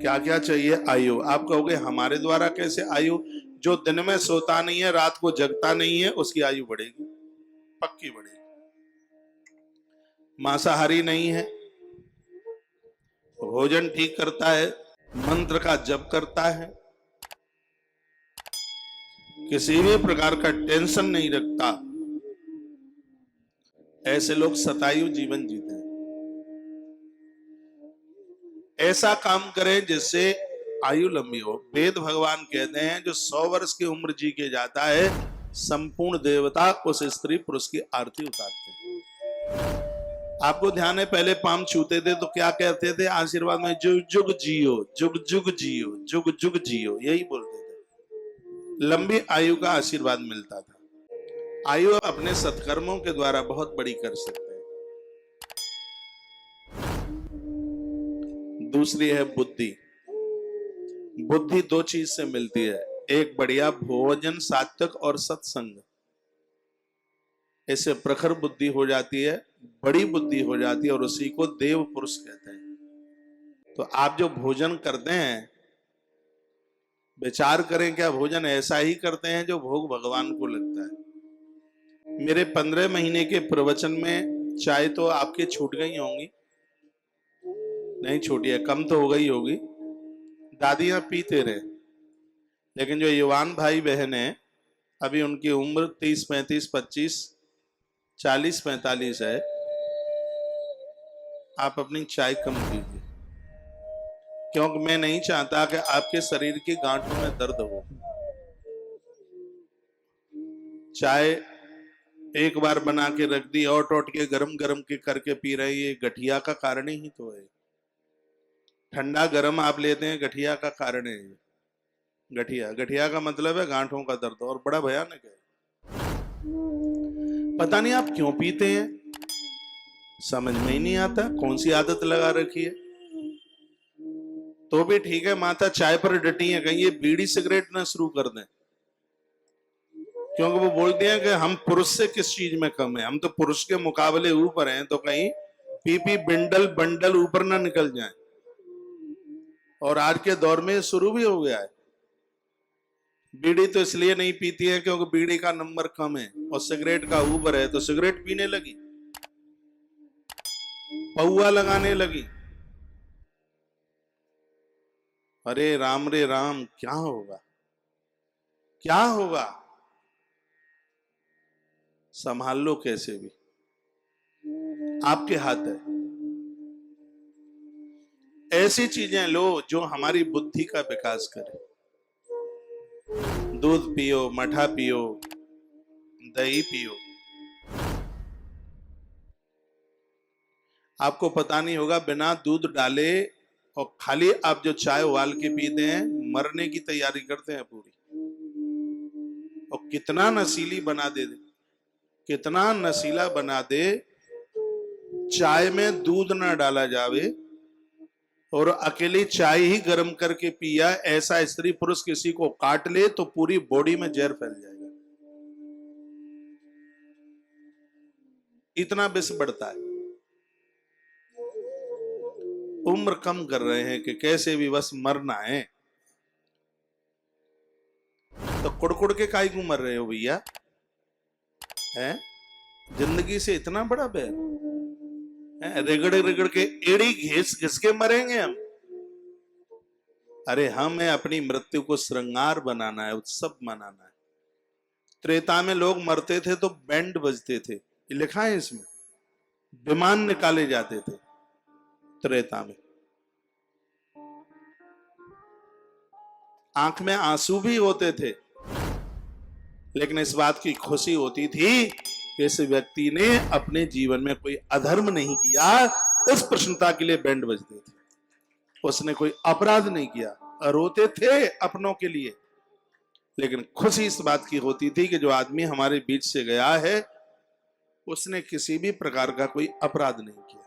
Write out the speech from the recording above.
क्या क्या चाहिए? आयु। आप कहोगे हमारे द्वारा कैसे आयु? जो दिन में सोता नहीं है, रात को जगता नहीं है, उसकी आयु बढ़ेगी, पक्की बढ़ेगी। मांसाहारी नहीं है, भोजन ठीक करता है, मंत्र का जप करता है, किसी भी प्रकार का टेंशन नहीं रखता, ऐसे लोग शतायु जीवन जीते हैं। ऐसा काम करें जिससे आयु लंबी हो। वेद भगवान कहते हैं जो 100 वर्ष की उम्र जी के जाता है, संपूर्ण देवता उस स्त्री पुरुष की आरती उतारते हैं। आपको ध्यान है, पहले पाम छूते थे तो क्या कहते थे आशीर्वाद में? जुग जुग जियो, जुग जुग जियो, जुग जुग जियो, यही बोलते थे। लंबी आयु का आशीर्वाद मिलता था। आयु अपने सत्कर्मों के द्वारा बहुत बड़ी कर सकते हैं। दूसरी है बुद्धि। बुद्धि दो चीज से मिलती है, एक बढ़िया भोजन, सात्विक और सत्संग। इससे प्रखर बुद्धि हो जाती है, बड़ी बुद्धि हो जाती है, और उसी को देव पुरुष कहते हैं। तो आप जो भोजन करते हैं, विचार करें, क्या भोजन ऐसा ही करते हैं जो भोग भगवान को लगता है? मेरे 15 महीने के प्रवचन में चाय तो आपके छूट गई होंगी, नहीं छूटी है, कम तो हो गई होगी। दादियां पीते रहे, लेकिन जो युवान भाई बहन है, अभी उनकी उम्र 30, 35, 25, 40, 45 है, आप अपनी चाय कम कीजिए, क्योंकि मैं नहीं चाहता कि आपके शरीर की गांठों में दर्द हो। चाय एक बार बना के रख दी, और टोट के गरम गरम के करके पी रहे, ये गठिया का कारण ही तो है। ठंडा गरम आप लेते हैं, गठिया का कारण है। गठिया, गठिया का मतलब है गांठों का दर्द, और बड़ा भयानक है। पता नहीं आप क्यों पीते हैं, समझ में ही नहीं आता कौन सी आदत लगा रखी है। तो भी ठीक है, माता चाय पर डटी है, कहीं ये बीड़ी सिगरेट ना शुरू कर दें, क्योंकि वो बोलते हैं कि हम पुरुष से किस चीज में कम है, हम तो पुरुष के मुकाबले ऊपर हैं, तो कहीं पीपी बिंडल बंडल ऊपर ना निकल जाए। और आज के दौर में शुरू भी हो गया है। बीड़ी तो इसलिए नहीं पीती है क्योंकि बीड़ी का नंबर कम है, और सिगरेट का ऊपर है, तो सिगरेट पीने लगी, पौआ लगाने लगी। अरे राम रे राम, क्या होगा, क्या होगा? संभाल लो कैसे भी, आपके हाथ है। ऐसी चीजें लो जो हमारी बुद्धि का विकास करे। दूध पियो, मठा पियो, दही पियो। आपको पता नहीं होगा, बिना दूध डाले और खाली आप जो चाय उबाल के पीते हैं, मरने की तैयारी करते हैं पूरी। और कितना नशीली बना दे, कितना नशीला बना दे। चाय में दूध ना डाला जावे और अकेली चाय ही गर्म करके पिया, ऐसा स्त्री पुरुष किसी को काट ले तो पूरी बॉडी में जहर फैल जाएगा, इतना विष बढ़ता है। उम्र कम कर रहे हैं कि कैसे भी बस मरना है। तो कुड़कुड़ के काहे को मर रहे हो भैया? हैं? जिंदगी से इतना बड़ा बैर, रिगड़ रिगड़ के एड़ी घिस घिस के मरेंगे हम। अरे हमें अपनी मृत्यु को श्रृंगार बनाना है, उत्सव मनाना है। त्रेता में लोग मरते थे तो बैंड बजते थे, लिखा है इसमें, विमान निकाले जाते थे त्रेता में। आंख में आंसू भी होते थे, लेकिन इस बात की खुशी होती थी कि इस व्यक्ति ने अपने जीवन में कोई अधर्म नहीं किया, उस प्रसन्नता के लिए बैंड बजते थे। उसने कोई अपराध नहीं किया, रोते थे अपनों के लिए, लेकिन खुशी इस बात की होती थी कि जो आदमी हमारे बीच से गया है, उसने किसी भी प्रकार का कोई अपराध नहीं किया।